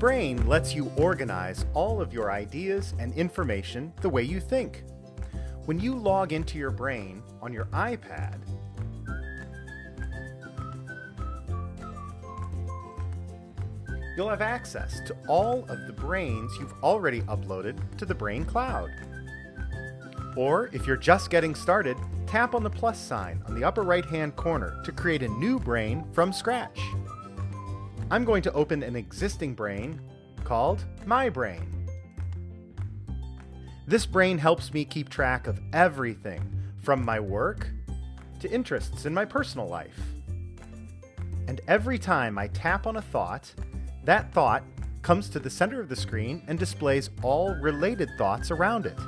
TheBrain lets you organize all of your ideas and information the way you think. When you log into your brain on your iPad, you'll have access to all of the brains you've already uploaded to the Brain Cloud. Or if you're just getting started, tap on the plus sign on the upper right-hand corner to create a new brain from scratch. I'm going to open an existing brain called My Brain. This brain helps me keep track of everything from my work to interests in my personal life. And every time I tap on a thought, that thought comes to the center of the screen and displays all related thoughts around it.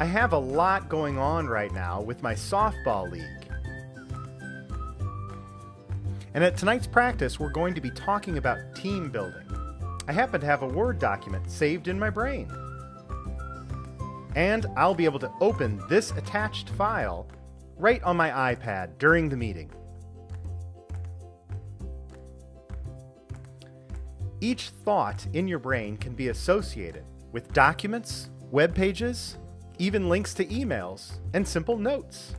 I have a lot going on right now with my softball league. And at tonight's practice, we're going to be talking about team building. I happen to have a Word document saved in my brain. And I'll be able to open this attached file right on my iPad during the meeting. Each thought in your brain can be associated with documents, web pages, even links to emails, and simple notes.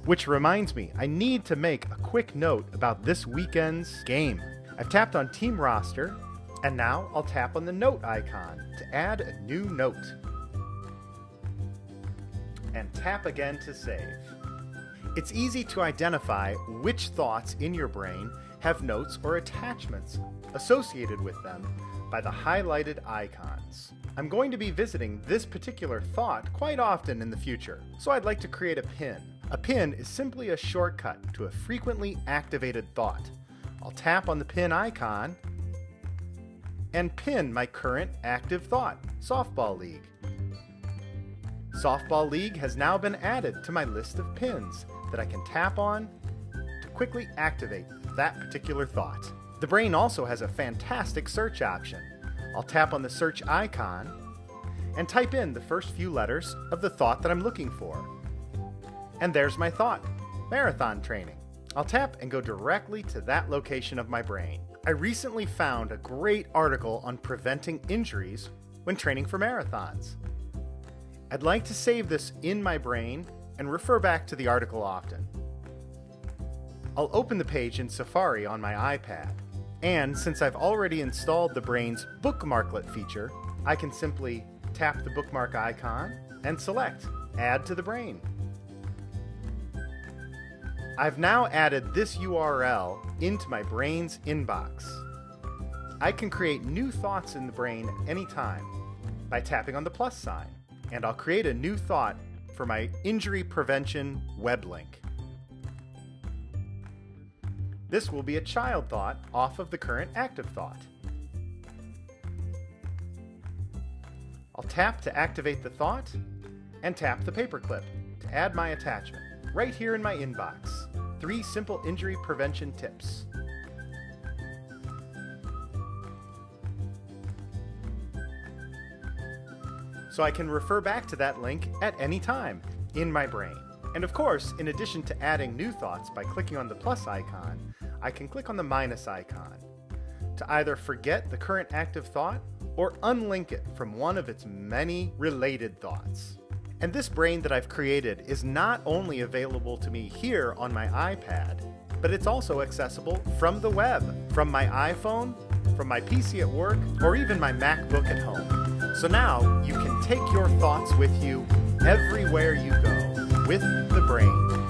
Which reminds me, I need to make a quick note about this weekend's game. I've tapped on Team Roster, and now I'll tap on the note icon to add a new note. And tap again to save. It's easy to identify which thoughts in your brain have notes or attachments associated with them by the highlighted icons. I'm going to be visiting this particular thought quite often in the future, so I'd like to create a pin. A pin is simply a shortcut to a frequently activated thought. I'll tap on the pin icon and pin my current active thought, Softball League. Softball League has now been added to my list of pins that I can tap on to quickly activate that particular thought. The brain also has a fantastic search option. I'll tap on the search icon and type in the first few letters of the thought that I'm looking for. And there's my thought, marathon training. I'll tap and go directly to that location of my brain. I recently found a great article on preventing injuries when training for marathons. I'd like to save this in my brain and refer back to the article often. I'll open the page in Safari on my iPad. And since I've already installed the Brain's bookmarklet feature, I can simply tap the bookmark icon and select Add to the Brain. I've now added this URL into my brain's inbox. I can create new thoughts in the brain at any time by tapping on the plus sign, and I'll create a new thought for my injury prevention web link. This will be a child thought off of the current active thought. I'll tap to activate the thought and tap the paperclip to add my attachment right here in my inbox. 3 simple injury prevention tips. So I can refer back to that link at any time in my brain. And of course, in addition to adding new thoughts by clicking on the plus icon, I can click on the minus icon to either forget the current active thought or unlink it from one of its many related thoughts. And this brain that I've created is not only available to me here on my iPad, but it's also accessible from the web, from my iPhone, from my PC at work, or even my MacBook at home. So now you can take your thoughts with you everywhere you go with the brain.